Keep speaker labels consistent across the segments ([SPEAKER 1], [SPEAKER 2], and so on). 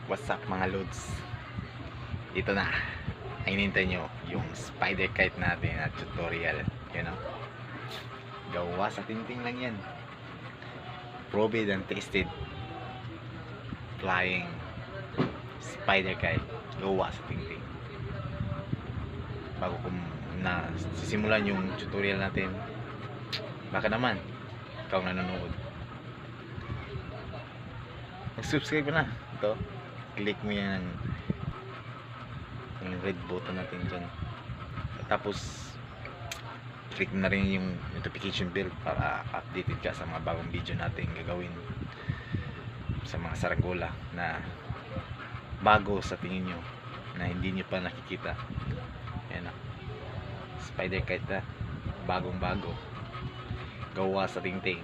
[SPEAKER 1] What's up mga lods? Ito na. Ay hinintay nyo yung spider kite natin at tutorial. You know? Gawa sa tinting lang yan. Proven and tested. Flying spider kite. Gawa sa tinting. Bago kung na sisimulan yung tutorial natin, baka naman ikaw nanonood, mag-subscribe ka na. Ito, click mo yan yung red button natin dyan. Tapos click na rin yung notification bell para updated ka sa mga bagong video natin gagawin, sa mga saranggola na bago sa tingin nyo, na hindi nyo pa nakikita. Ayan na, spider kite na bagong bago, gawa sa tingting,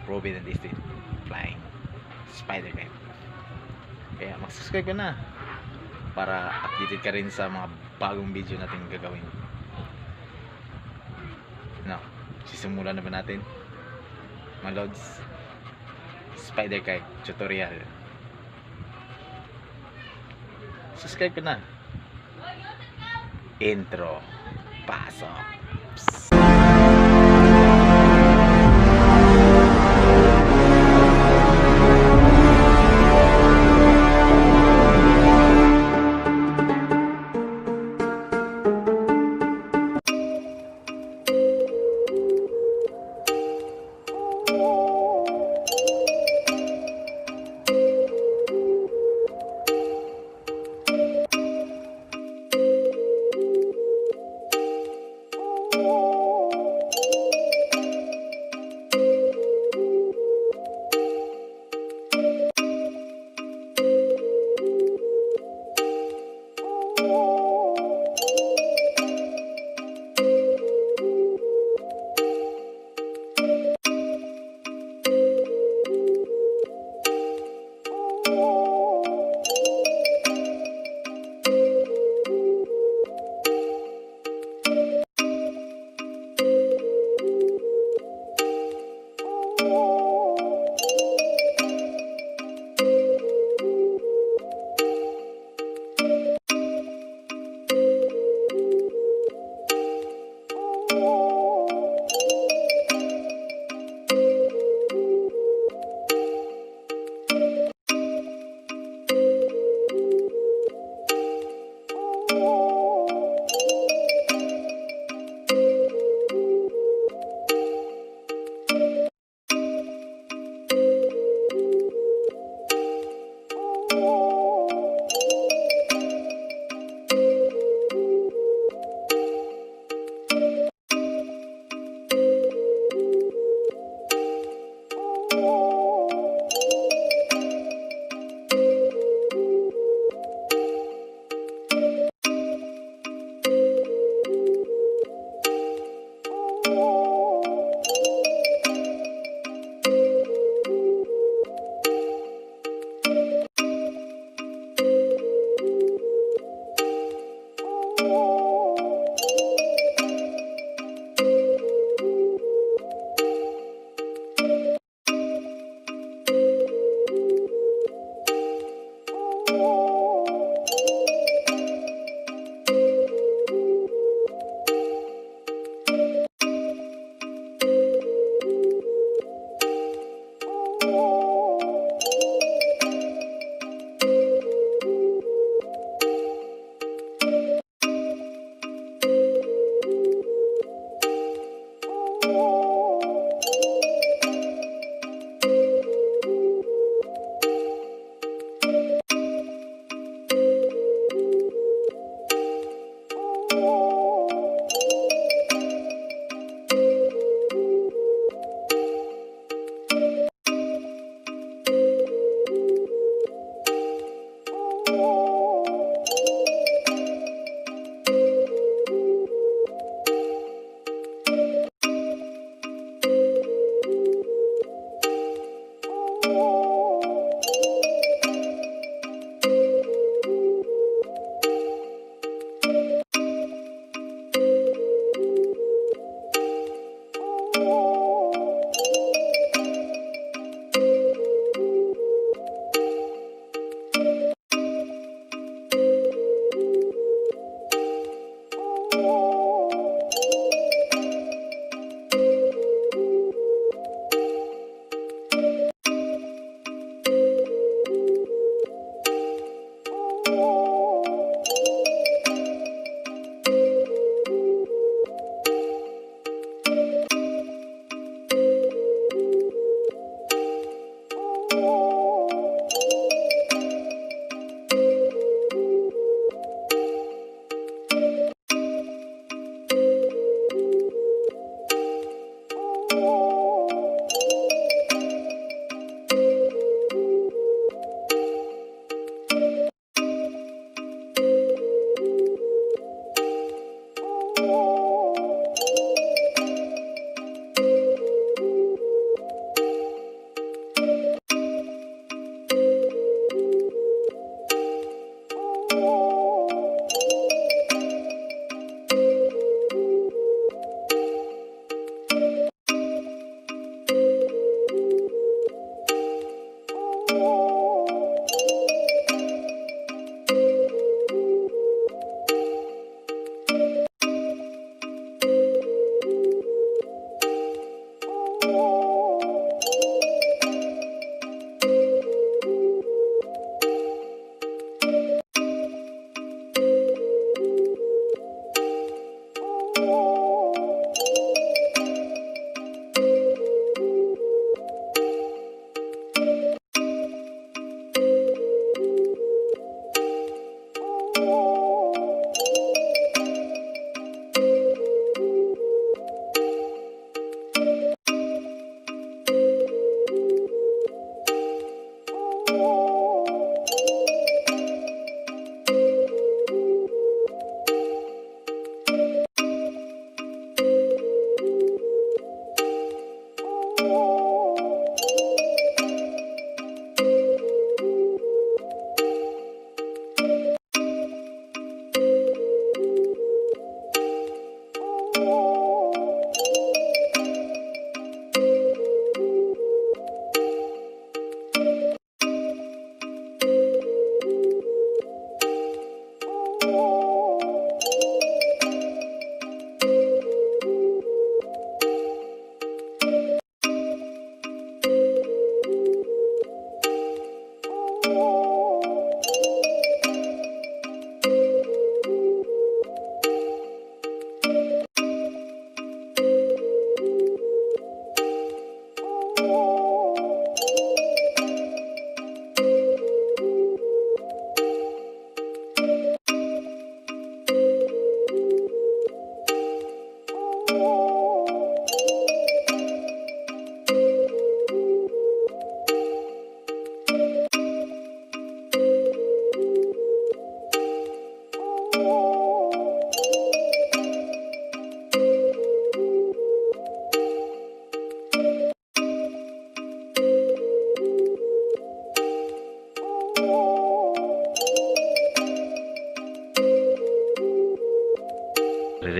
[SPEAKER 1] proven and tested, flying spider kite. Kaya mag-subscribe ka na para updated ka rin sa mga bagong video natin gagawin. Now, sisimulan na ba natin mga lods? Spider kite tutorial. Subscribe ka na. Intro. Pasok.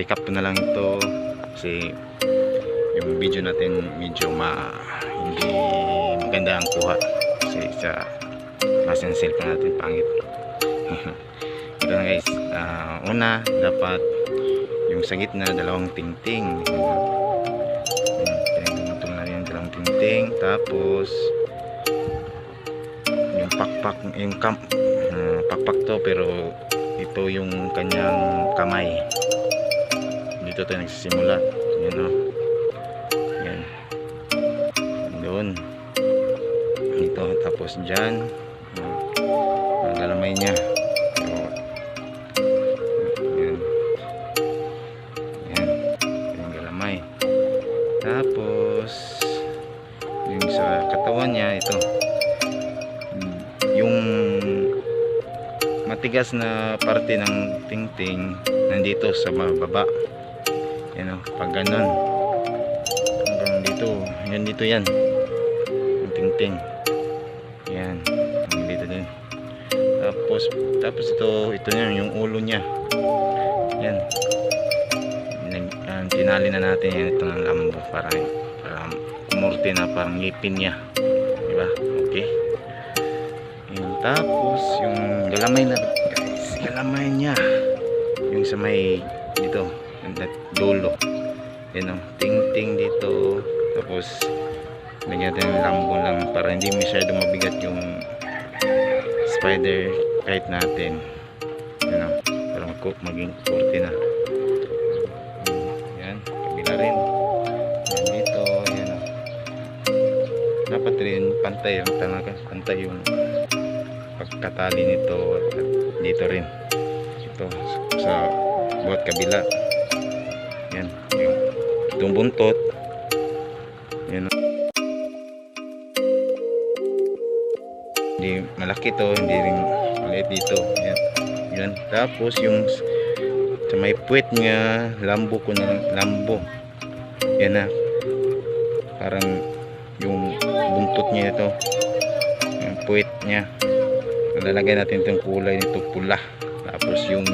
[SPEAKER 1] recap ko na lang ito kasi yung video natin medyo hindi maganda ang kuha kasi sa klase ng cellphone natin pangit. Ito na guys, una dapat yung sa gitna dalawang tingting, pinagdudugtong na rin yung dalawang tingting, tapos yung pakpak, yung pakpak to pero ito yung kanyang kamay, dito tayo nagsisimula, yan o, yan doon dito, tapos dyan ang galamay niya, yan yan yung galamay, tapos yung sa katawan niya, ito yung matigas na parte ng tingting nandito sa baba, yan o, pag ganon hanggang dito, yan dito, yan yung tingting, yan hanggang dito din, tapos ito yung ulo niya, yan tinali na natin yan, ito ng lambo para kumurti na parang ngipin niya, diba? Okay, tapos yung galamay na guys, galamay niya yung sa may dito dulo, yan o, ting-ting dito, tapos lagyan natin ng lambo lang para hindi masyado mabigat yung spider kite natin, yan o, para maging kurti na, yan, kabila rin, yan dito, yan o, dapat rin pantay yung pagkatali nito at dito rin, ito sa buhat kabila, yan itong buntot, yan, hindi malaki to, hindi rin maliit dito, yan, tapos yung sa may puwet niya, lambo ko na lambo, yan na, parang yung buntot niya ito, yung puwet niya, lalagay natin itong kulay nito pula, tapos yung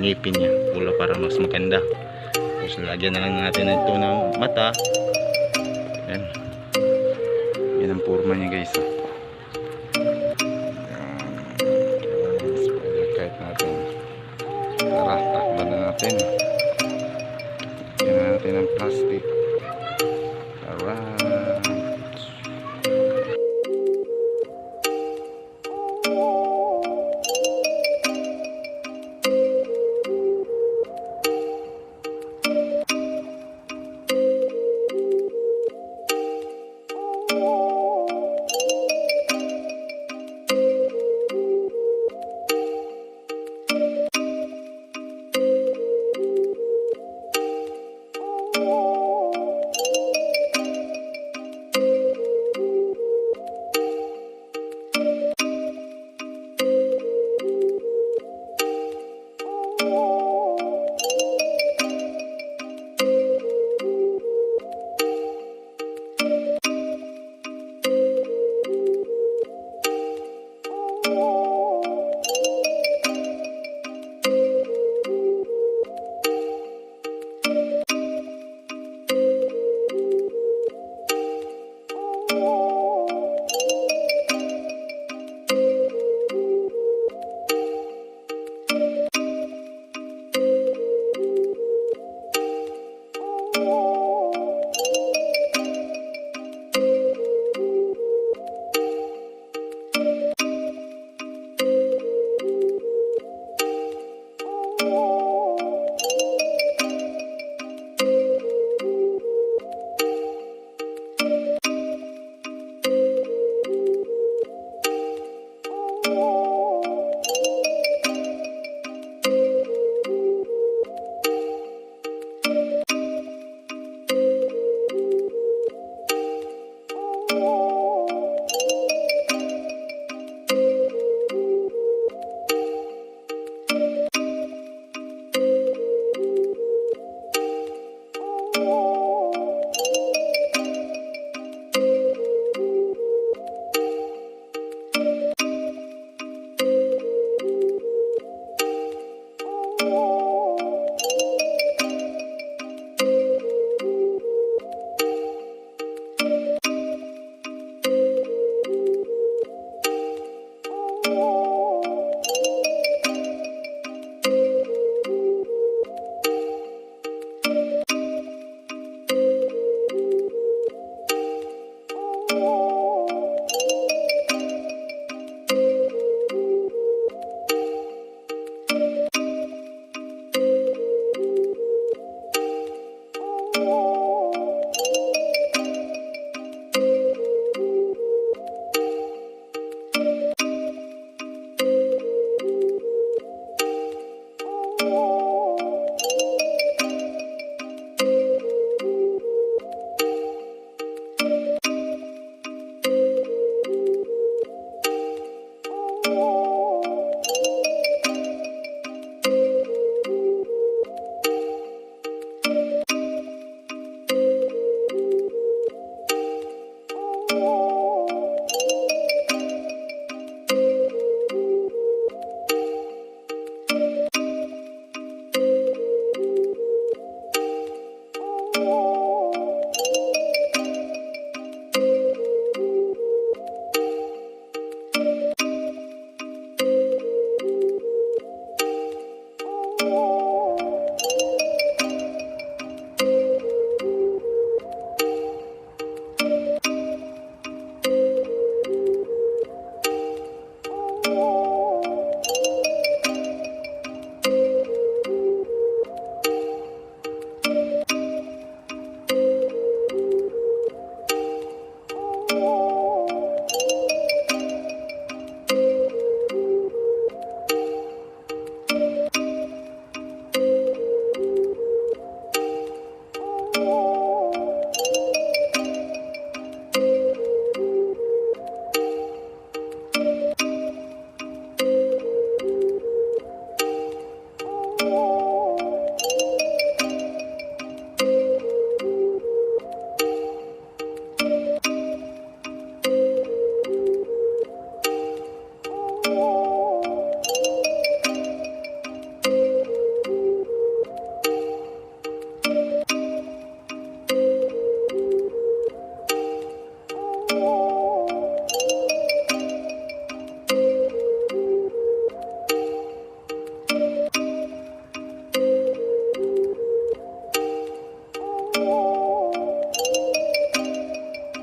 [SPEAKER 1] ngipin niya pula para mas maganda, tapos lagyan na lang natin ito ng mata, yan, yan ang forma niya guys, spider kite natin, tara takban na natin, yan na natin ang plastic, tara.